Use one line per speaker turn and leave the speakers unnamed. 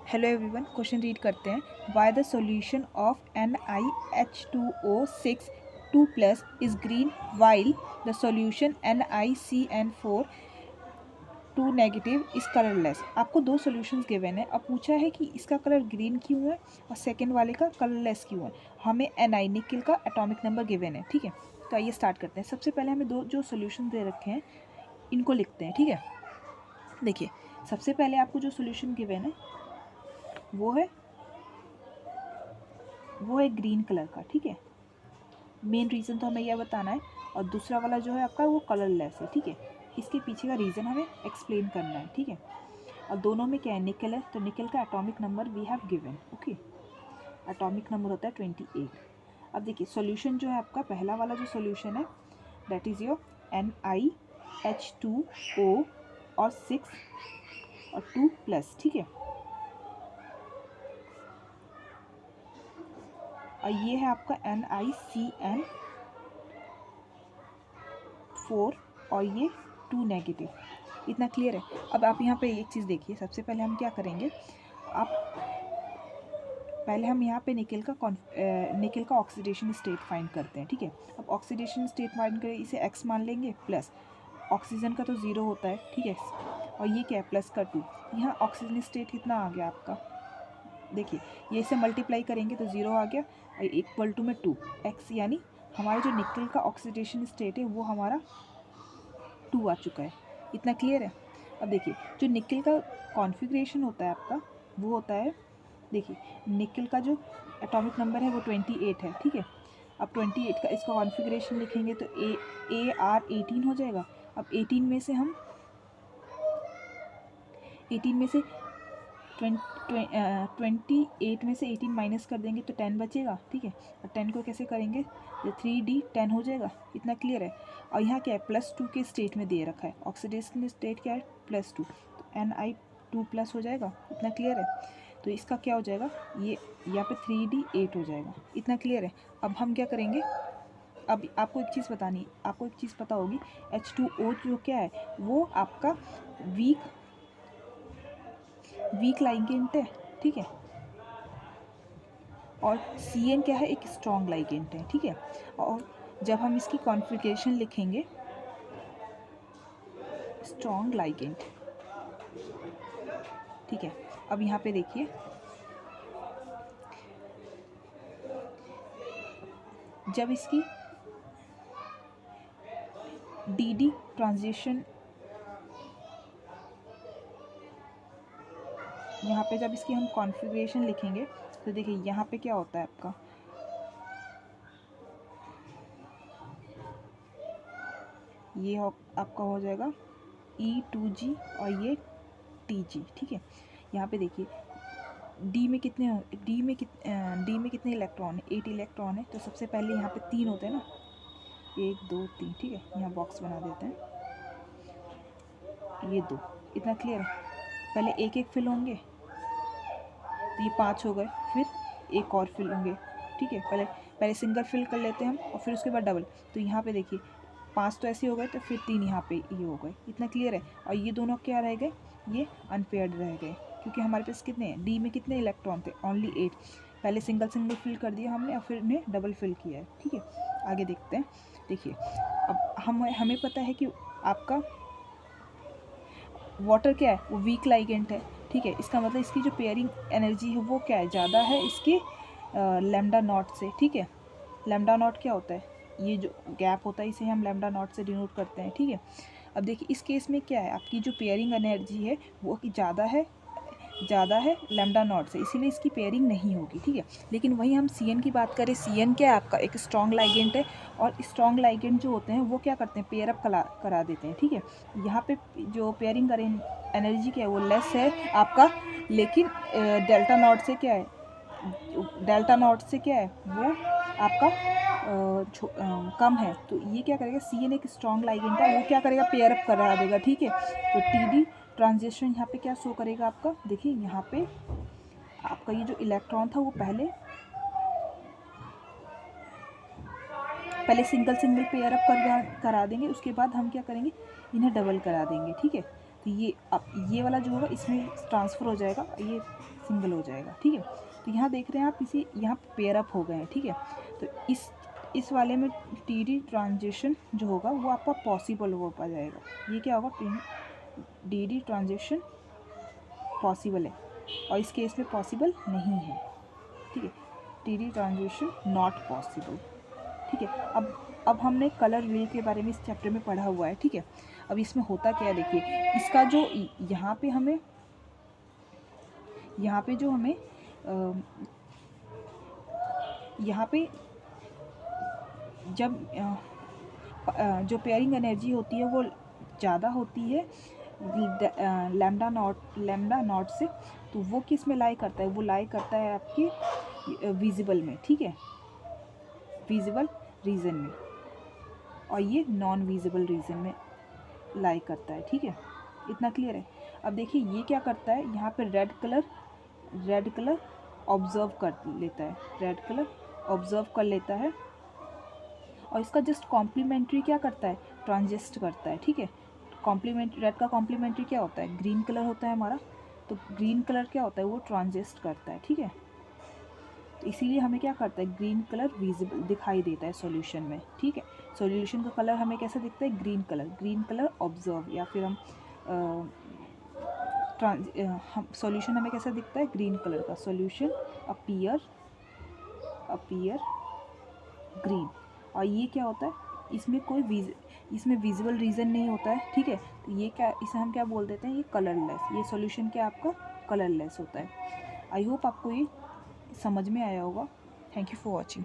Hello everyone, question read करते हैं। Why the solution of NiH2O6 2+ is green while the solution NiCN4 2 negative is colourless. आपको दो solutions given है। अब पूछा है कि इसका कलर ग्रीन क्यों है और सेकंड वाले का कलरलेस क्यों है। हमें Ni निकल का एटॉमिक नंबर गिवन है, ठीक है। तो आइए स्टार्ट करते हैं। सबसे पहले हमें दो जो सॉल्यूशन दे रखे हैं इनको लिखते हैं, ठीक है। देखिए, सबसे पहले आपको जो सॉल्यूशन गिवन है वो है ग्रीन कलर का, ठीक है। मेन रीज़न तो हमें यह बताना है। और दूसरा वाला जो है आपका वो कलरलेस है, ठीक है। इसके पीछे का रीज़न हमें एक्सप्लेन करना है, ठीक है। और दोनों में क्या है, निकल है, तो निकल का atomic number we have given, okay. Atomic number होता है 28। अब देखिए, सॉल्यूशन जो है आपका पहला वाला जो सॉल्यूशन है दैट इज़ योर NiH2O और 6 और 2+, ठीक है। और ये है आपका NiCN4 और ये 2 नेगेटिव। इतना क्लियर है। अब आप यहाँ पे एक चीज़ देखिए, सबसे पहले हम क्या करेंगे, पहले हम यहाँ पे निकल का ऑक्सीडेशन स्टेट फाइंड करते हैं, ठीक है। अब ऑक्सीडेशन स्टेट फाइंड करें, इसे x मान लेंगे, प्लस ऑक्सीजन का तो 0 होता है, ठीक है। और ये क्या है, प्लस का 2। यहाँ ऑक्सीजन स्टेट कितना आ गया आपका, देखिए ये इसे मल्टीप्लाई करेंगे तो 0 आ गया और इक्वल टू में 2x, यानी हमारा जो निकल का ऑक्सीडेशन स्टेट है वो हमारा 2 आ चुका है। इतना क्लियर है। अब देखिए, जो निकल का कॉन्फ़िगरेशन होता है आपका वो होता है, देखिए निकल का जो एटॉमिक नंबर है वो 28 है, ठीक है। अब 28 का इसका कॉन्फ़िगरेशन लिखेंगे तो AR18 हो जाएगा। अब 18 में से 28 में से 18 माइनस कर देंगे तो 10 बचेगा, ठीक है। और 10 को कैसे करेंगे, तो 3D10 हो जाएगा। इतना क्लियर है। और यहाँ क्या है, +2 के स्टेट में दे रखा है, ऑक्सीडेशन स्टेट क्या है, +2, तो Ni2+ हो जाएगा। इतना क्लियर है। तो इसका क्या हो जाएगा, ये यहाँ पे 3D8 हो जाएगा। इतना क्लियर है। अब हम क्या करेंगे, अब आपको एक चीज़ बतानी है, आपको एक चीज़ पता होगी, H2O जो क्या है वो आपका वीक लाइगेंट है, ठीक है। और CN क्या है, एक स्ट्रॉन्ग लाइगेंट है, ठीक है। और जब हम इसकी कॉन्फ़िगरेशन लिखेंगे, स्ट्रॉन्ग लाइगेंट, ठीक है। अब यहाँ पे देखिए, जब इसकी DD ट्रांजिशन, यहाँ पे जब इसकी हम कॉन्फ़िगरेशन लिखेंगे तो देखिए यहाँ पे क्या होता है आपका, ये आपका हो जाएगा E2G और ये TG, ठीक है। यहाँ पे देखिए डी में कितने इलेक्ट्रॉन है, 8 इलेक्ट्रॉन है। तो सबसे पहले यहाँ पे 3 होते हैं ना, 1 2 3, ठीक है। यहाँ बॉक्स बना देते हैं, ये 2। इतना क्लियर है। पहले एक एक फिल होंगे तो ये 5 हो गए, फिर एक और फिल होंगे, ठीक है। पहले सिंगल फिल कर लेते हैं हम और फिर उसके बाद डबल। तो यहाँ पे देखिए 5 तो ऐसे हो गए, तो फिर 3 यहाँ पे ये हो गए। इतना क्लियर है। और ये दोनों क्या रह गए, ये अनपेयर्ड रह गए, क्योंकि हमारे पास कितने हैं, डी में कितने इलेक्ट्रॉन थे, ओनली 8। पहले सिंगल फिल कर दिया हमने और फिर इन्हें डबल फिल किया है, ठीक है। आगे देखते हैं। देखिए, अब हमें पता है कि आपका वाटर क्या है, वो वीक लाइगेंट है, ठीक है। इसका मतलब इसकी जो पेयरिंग एनर्जी है वो क्या है, ज़्यादा है इसके लैम्डा नॉट से, ठीक है। लैम्डा नॉट क्या होता है, ये जो गैप होता है इसे हम लैम्डा नॉट से डिनोट करते हैं, ठीक है। अब देखिए इस केस में क्या है, आपकी जो पेयरिंग एनर्जी है वो ज़्यादा है लैम्डा नॉट से, इसीलिए इसकी पेयरिंग नहीं होगी, ठीक है। लेकिन वहीं हम CN की बात करें, CN क्या है आपका, एक स्ट्रॉन्ग लाइगेंट है। और स्ट्रॉन्ग लाइगेंट जो होते हैं वो क्या करते हैं, पेयर अप करा देते हैं, ठीक है। यहाँ पे जो पेयरिंग एनर्जी क्या है वो लेस है आपका, लेकिन डेल्टा नॉट से क्या है, वो आपका कम है। तो ये क्या करेगा, CN एक स्ट्रॉन्ग लाइगेंट है, वो क्या करेगा, पेयर अप करा देगा, ठीक है। तो TD ट्रांजिशन यहाँ पे क्या शो करेगा आपका, देखिए यहाँ पे आपका ये जो इलेक्ट्रॉन था वो पहले सिंगल पेयर अप करा देंगे, उसके बाद हम क्या करेंगे, इन्हें डबल करा देंगे, ठीक है। तो ये अब ये वाला जो होगा इसमें ट्रांसफ़र हो जाएगा, ये सिंगल हो जाएगा, ठीक है। तो यहाँ देख रहे हैं आप, इसी यहाँ पेयर अप हो गए हैं, ठीक है। तो इस वाले में टी डी ट्रांजिशन जो होगा वो आपका पॉसिबल हो पा जाएगा। ये क्या होगा, डी डी ट्रांजिशन पॉसिबल है, और इस केस में पॉसिबल नहीं है, ठीक है। T D transition not possible, ठीक है। अब हमने कलर व्हील के बारे में इस चैप्टर में पढ़ा हुआ है, ठीक है। अब इसमें होता क्या है, देखिए इसका जो यहाँ पे जो हमें यहाँ पे जब जो पेयरिंग एनर्जी होती है वो ज़्यादा होती है लैम्डा नॉट से, तो वो किस में लाई करता है, वो लाई करता है आपकी विजिबल में, ठीक है, विजिबल रीजन में, और ये नॉन विजिबल रीजन में लाई करता है, ठीक है। इतना क्लियर है। अब देखिए ये क्या करता है, यहाँ पे रेड कलर ऑब्जर्व कर लेता है, रेड कलर ऑब्जर्व कर लेता है, और इसका जस्ट कॉम्प्लीमेंट्री क्या करता है, ट्रांजिस्ट करता है, ठीक है। रेड का कॉम्प्लीमेंट्री क्या होता है, ग्रीन कलर होता है हमारा, तो ग्रीन कलर क्या होता है, वो ट्रांजिस्ट करता है, ठीक है। तो इसीलिए हमें क्या करता है, ग्रीन कलर विजिबल दिखाई देता है सॉल्यूशन में, ठीक है। सॉल्यूशन का कलर हमें कैसा दिखता है, ग्रीन कलर ऑब्जर्व, या फिर हम सॉल्यूशन हमें कैसा दिखता है, ग्रीन कलर का, सॉल्यूशन अपीयर ग्रीन। और ये क्या होता है, इसमें विजिबल रीजन नहीं होता है, ठीक है। तो ये क्या, इसे हम क्या बोल देते हैं, ये कलरलेस, ये सॉल्यूशन क्या आपका कलरलेस होता है। आई होप आपको ये समझ में आया होगा। Thank you for watching.